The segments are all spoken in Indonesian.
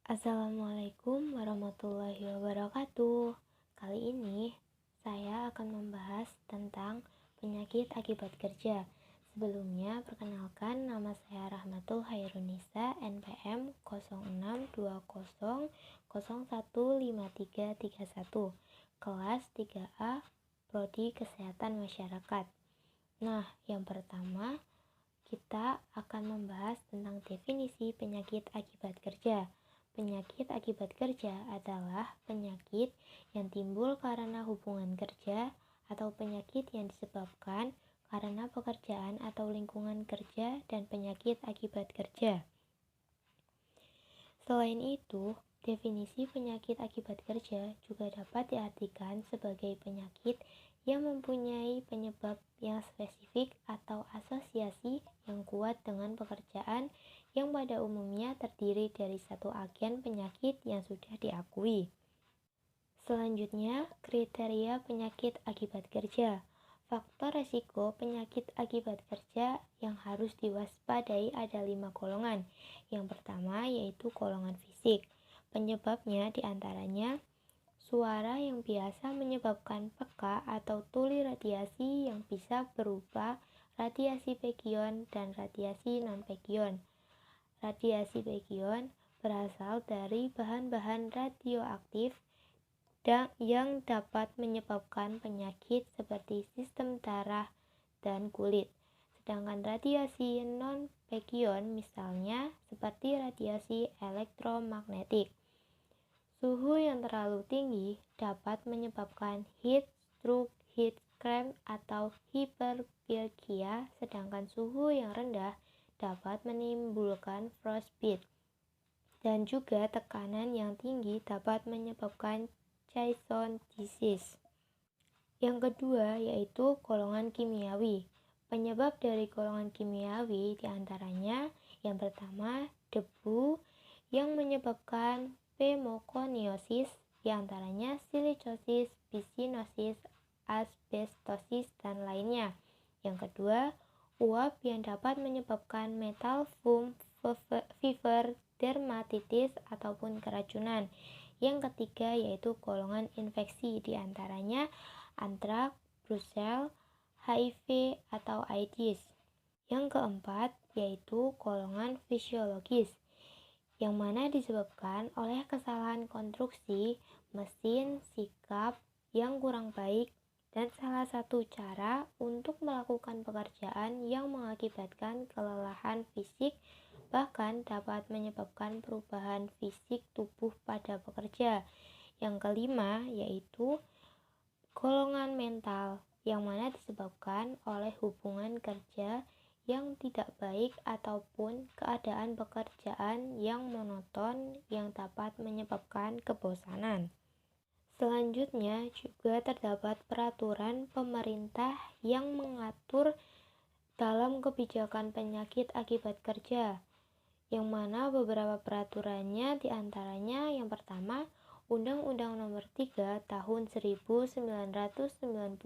Assalamualaikum warahmatullahi wabarakatuh. Kali ini saya akan membahas tentang penyakit akibat kerja. Sebelumnya, perkenalkan nama saya Rahmatul Hairunisa, NPM 0620015331, kelas 3A, Prodi Kesehatan Masyarakat. Nah, yang pertama, kita akan membahas tentang definisi penyakit akibat kerja. Penyakit akibat kerja adalah penyakit yang timbul karena hubungan kerja atau penyakit yang disebabkan karena pekerjaan atau lingkungan kerja dan penyakit akibat kerja. Selain itu, definisi penyakit akibat kerja juga dapat diartikan sebagai penyakit yang mempunyai penyebab yang spesifik atau asosiasi yang kuat dengan pekerjaan yang pada umumnya terdiri dari satu agen penyakit yang sudah diakui. Selanjutnya, kriteria penyakit akibat kerja. Faktor resiko penyakit akibat kerja yang harus diwaspadai ada 5 golongan. Yang pertama yaitu golongan fisik. Penyebabnya diantaranya suara yang biasa menyebabkan peka atau tuli radiasi yang bisa berupa radiasi pegion dan radiasi non-pegion. Radiasi pegion berasal dari bahan-bahan radioaktif yang dapat menyebabkan penyakit seperti sistem darah dan kulit. Sedangkan radiasi non-pegion misalnya seperti radiasi elektromagnetik. Suhu yang terlalu tinggi dapat menyebabkan heat stroke, heat cramp, atau hiperpilgia, sedangkan suhu yang rendah dapat menimbulkan frostbite. Dan juga tekanan yang tinggi dapat menyebabkan Caisson disease. Yang kedua yaitu golongan kimiawi. Penyebab dari golongan kimiawi diantaranya yang pertama debu yang menyebabkan pneumokoniosis, diantaranya silicosis, piscinosis, asbestosis, dan lainnya. Yang kedua, uap yang dapat menyebabkan metal foam fever, dermatitis, ataupun keracunan. Yang ketiga yaitu golongan infeksi, diantaranya antrak, brucel, HIV, atau AIDS. Yang keempat yaitu golongan fisiologis, yang mana disebabkan oleh kesalahan konstruksi, mesin, sikap yang kurang baik, dan salah satu cara untuk melakukan pekerjaan yang mengakibatkan kelelahan fisik, bahkan dapat menyebabkan perubahan fisik tubuh pada pekerja. Yang kelima yaitu golongan mental, yang mana disebabkan oleh hubungan kerja yang tidak baik ataupun keadaan pekerjaan yang monoton yang dapat menyebabkan kebosanan. Selanjutnya juga terdapat peraturan pemerintah yang mengatur dalam kebijakan penyakit akibat kerja, yang mana beberapa peraturannya diantaranya yang pertama Undang-Undang Nomor 3 Tahun 1992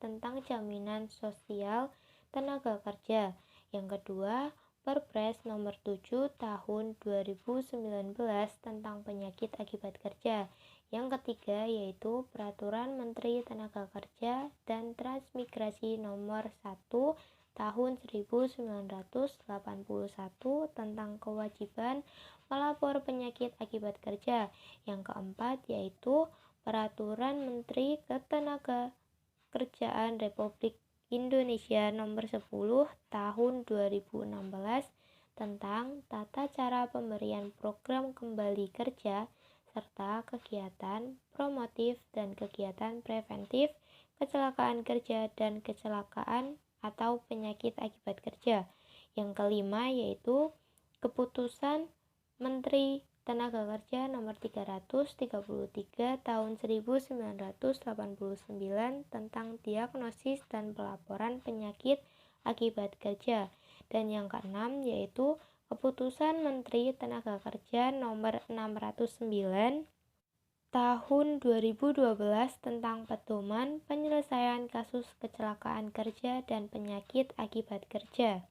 tentang Jaminan Sosial Tenaga Kerja. Yang kedua, Perpres Nomor 7 Tahun 2019 tentang Penyakit Akibat Kerja. Yang ketiga yaitu Peraturan Menteri Tenaga Kerja dan Transmigrasi Nomor 1 Tahun 1981 tentang kewajiban melapor penyakit akibat kerja. Yang keempat yaitu Peraturan Menteri Ketenagakerjaan Republik Indonesia Nomor 10 Tahun 2016 tentang tata cara pemberian program kembali kerja serta kegiatan promotif dan kegiatan preventif kecelakaan kerja dan kecelakaan atau penyakit akibat kerja. Yang kelima yaitu Keputusan Menteri Tenaga Kerja Nomor 333 Tahun 1989 tentang diagnosis dan pelaporan penyakit akibat kerja. Dan yang keenam yaitu Keputusan Menteri Tenaga Kerja Nomor 609 Tahun 2012 tentang pedoman penyelesaian kasus kecelakaan kerja dan penyakit akibat kerja.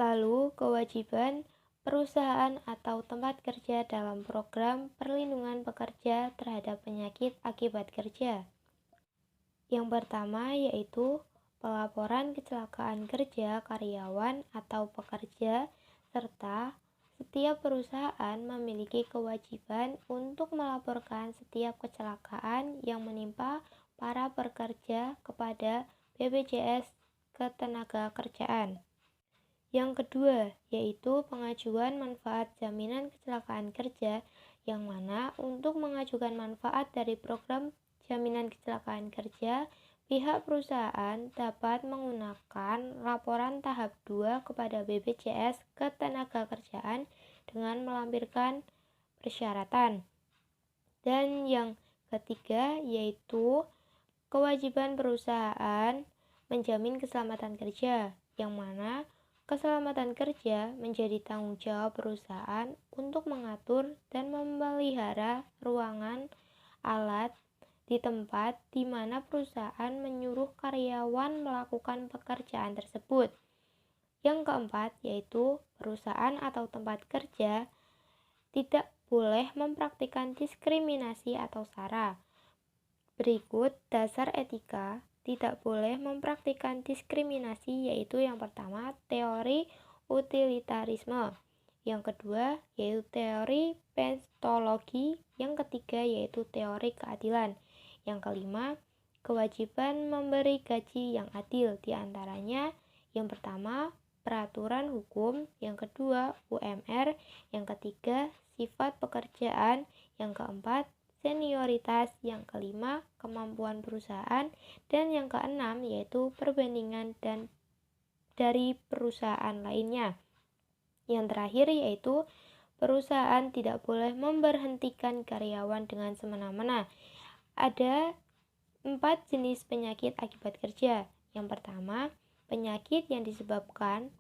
Lalu, kewajiban perusahaan atau tempat kerja dalam program perlindungan pekerja terhadap penyakit akibat kerja. Yang pertama yaitu pelaporan kecelakaan kerja karyawan atau pekerja, serta setiap perusahaan memiliki kewajiban untuk melaporkan setiap kecelakaan yang menimpa para pekerja kepada BPJS Ketenagakerjaan. Yang kedua yaitu pengajuan manfaat jaminan kecelakaan kerja, yang mana untuk mengajukan manfaat dari program jaminan kecelakaan kerja, pihak perusahaan dapat menggunakan laporan tahap 2 kepada BPJS Ketenagakerjaan dengan melampirkan persyaratan. Dan yang ketiga yaitu kewajiban perusahaan menjamin keselamatan kerja, yang mana keselamatan kerja menjadi tanggung jawab perusahaan untuk mengatur dan memelihara ruangan, alat, di tempat di mana perusahaan menyuruh karyawan melakukan pekerjaan tersebut. Yang keempat yaitu perusahaan atau tempat kerja tidak boleh mempraktikkan diskriminasi atau SARA. Berikut dasar etika tidak boleh mempraktikkan diskriminasi, yaitu yang pertama teori utilitarisme, yang kedua yaitu teori pentologi, yang ketiga yaitu teori keadilan, yang kelima kewajiban memberi gaji yang adil, diantaranya yang pertama peraturan hukum, yang kedua UMR, yang ketiga sifat pekerjaan, yang keempat senioritas, yang kelima kemampuan perusahaan, dan yang keenam yaitu perbandingan dan dari perusahaan lainnya. Yang terakhir yaitu perusahaan tidak boleh memberhentikan karyawan dengan semena-mena. Ada 4 jenis penyakit akibat kerja. Yang pertama, penyakit yang disebabkan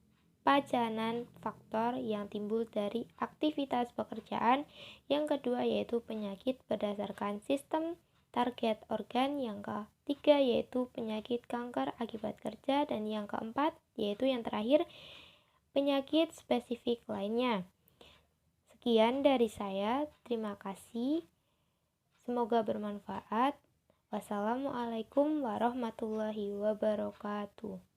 pajanan faktor yang timbul dari aktivitas pekerjaan. Yang kedua yaitu penyakit berdasarkan sistem target organ. Yang ketiga yaitu penyakit kanker akibat kerja. Dan yang keempat yaitu yang terakhir penyakit spesifik lainnya. Sekian dari saya, terima kasih. Semoga bermanfaat. Wassalamualaikum warahmatullahi wabarakatuh.